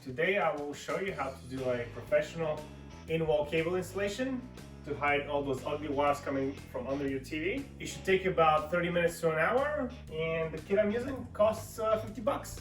Today I will show you how to do a professional in-wall cable installation to hide all those ugly wires coming from under your TV. It should take you about 30 minutes to an hour, and the kit I'm using costs 50 bucks.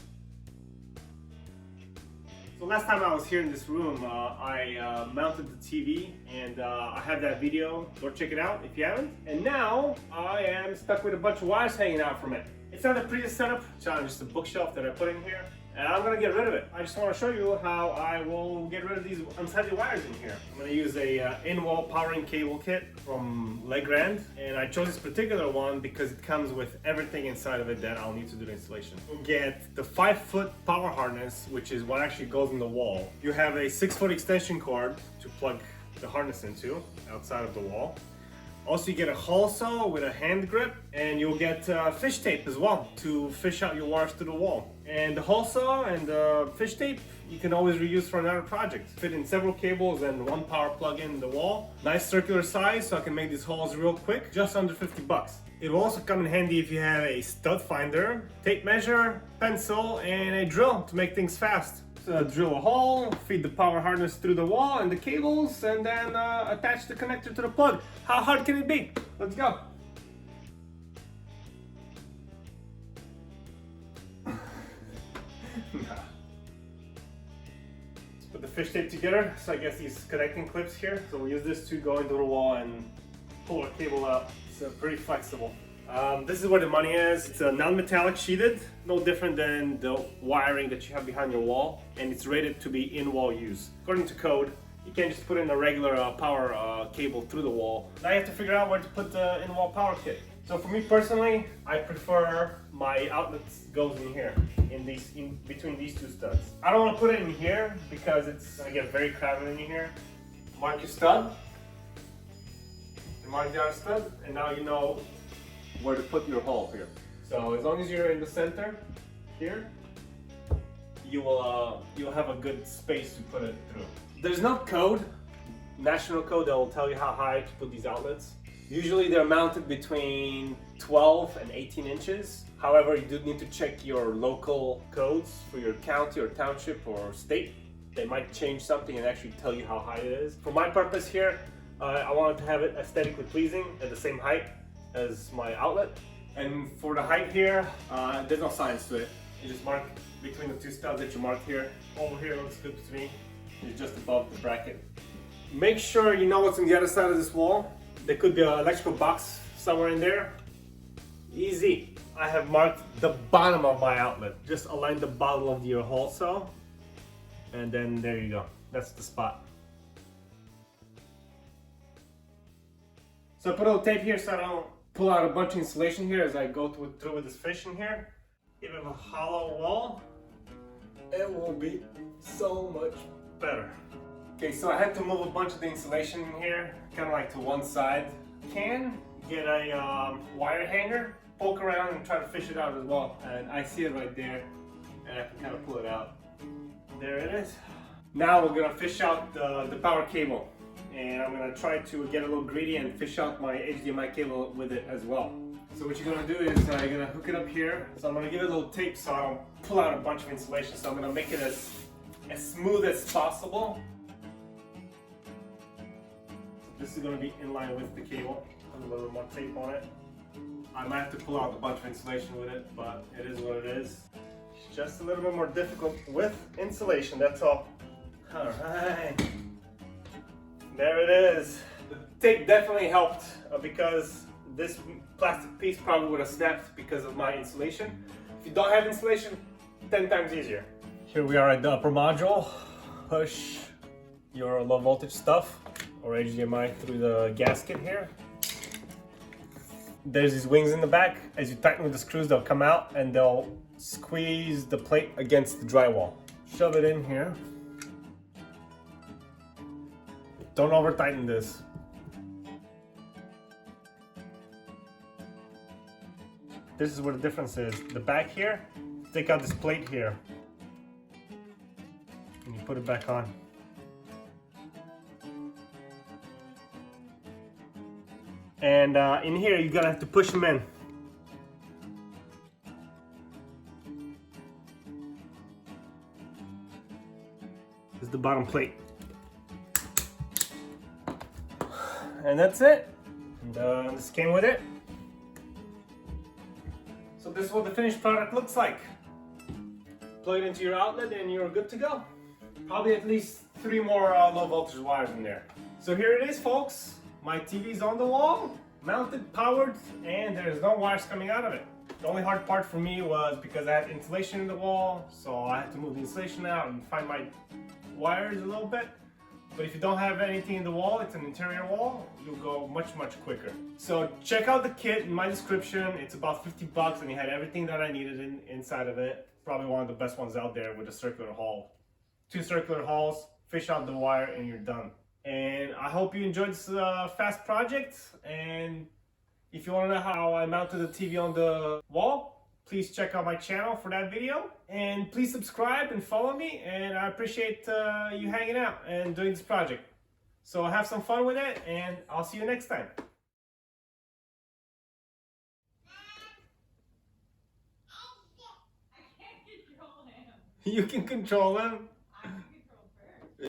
So last time I was here in this room, I mounted the TV, and I have that video. Go check it out if you haven't. And now I am stuck with a bunch of wires hanging out from it. It's not the prettiest setup, it's just a bookshelf that I put in here. And I'm gonna get rid of it. I just wanna show you how I will get rid of these unsightly wires in here. I'm gonna use a in-wall powering cable kit from Legrand. And I chose this particular one because it comes with everything inside of it that I'll need to do the installation. You'll get the 5-foot power harness, which is what actually goes in the wall. You have a 6-foot extension cord to plug the harness into outside of the wall. Also, you get a hole saw with a hand grip, and you'll get fish tape as well to fish out your wires through the wall. And the hole saw and the fish tape you can always reuse for another project. Fit in several cables and one power plug in the wall. Nice circular size, so I can make these holes real quick, just under 50 bucks. It will also come in handy if you have a stud finder, tape measure, pencil, and a drill to make things fast. So drill a hole, feed the power harness through the wall and the cables, and then attach the connector to the plug. How hard can it be? Let's go. Let's put the fish tape together. So I guess these connecting clips here. So we'll use this to go into the wall and pull our cable out. It's pretty flexible. This is where the money is. It's a non-metallic sheeted, no different than the wiring that you have behind your wall, and it's rated to be in-wall use. According to code, you can't just put in a regular power cable through the wall. Now you have to figure out where to put the in-wall power kit. So for me personally, I prefer my outlets goes in here, in between these two studs. I don't want to put it in here because it's gonna get very crowded in here. Mark your stud, and mark the other stud, and now you know where to put your hole here. So as long as you're in the center here, you'll have a good space to put it through. There's no code, national code, that will tell you how high to put these outlets. Usually they're mounted between 12 and 18 inches. However, you do need to check your local codes for your county or township or state. They might change something and actually tell you how high it is. For my purpose here, I wanted to have it aesthetically pleasing at the same height as my outlet. And for the height here, there's no science to it. You just mark between the two studs that you mark here. Over here looks good to me. It's just above the bracket. Make sure you know what's on the other side of this wall. There could be an electrical box somewhere in there. Easy. I have marked the bottom of my outlet. Just align the bottom of your hole saw, and then there you go. That's the spot. So I put a little tape here so I don't pull out a bunch of insulation here as I go through with this fish in here. If you have a hollow wall, it will be so much better. Okay, so I had to move a bunch of the insulation in here, kind of like to one side. Can get a wire hanger, poke around and try to fish it out as well. And I see it right there, and I can kind of pull it out. There it is. Now we're gonna fish out the power cable. And I'm gonna try to get a little greedy and fish out my HDMI cable with it as well. So what you're gonna do is you're gonna hook it up here. So I'm gonna give it a little tape so I don't pull out a bunch of insulation. So I'm gonna make it as smooth as possible. This is gonna be in line with the cable. Put a little more tape on it. I might have to pull out a bunch of insulation with it, but it is what it is. It's just a little bit more difficult with insulation, that's all. All right. There it is. The tape definitely helped because this plastic piece probably would have snapped because of my insulation. If you don't have insulation, 10 times easier. Here we are at the upper module. Push your low voltage stuff or HDMI through the gasket here. There's these wings in the back. As you tighten with the screws, they'll come out and they'll squeeze the plate against the drywall. Shove it in here. Don't over tighten this. This is where the difference is. The back here, take out this plate here. And you put it back on. And in here, you're gonna have to push them in. This is the bottom plate. And that's it. And this came with it. So this is what the finished product looks like. Plug it into your outlet and you're good to go. Probably at least 3 more low voltage wires in there. So here it is, folks. My TV's on the wall, mounted, powered, and there's no wires coming out of it. The only hard part for me was because I had insulation in the wall, so I had to move the insulation out and find my wires a little bit. But if you don't have anything in the wall, it's an interior wall, you'll go much quicker. So check out the kit in my description. It's about 50 bucks and it had everything that I needed inside of it. Probably one of the best ones out there with a circular hull. 2 circular hulls, fish out the wire, and you're done. And I hope you enjoyed this fast project. And if you want to know how I mounted the TV on the wall, please check out my channel for that video. And please subscribe and follow me. And I appreciate you hanging out and doing this project. So have some fun with it, and I'll see you next time. You can control him.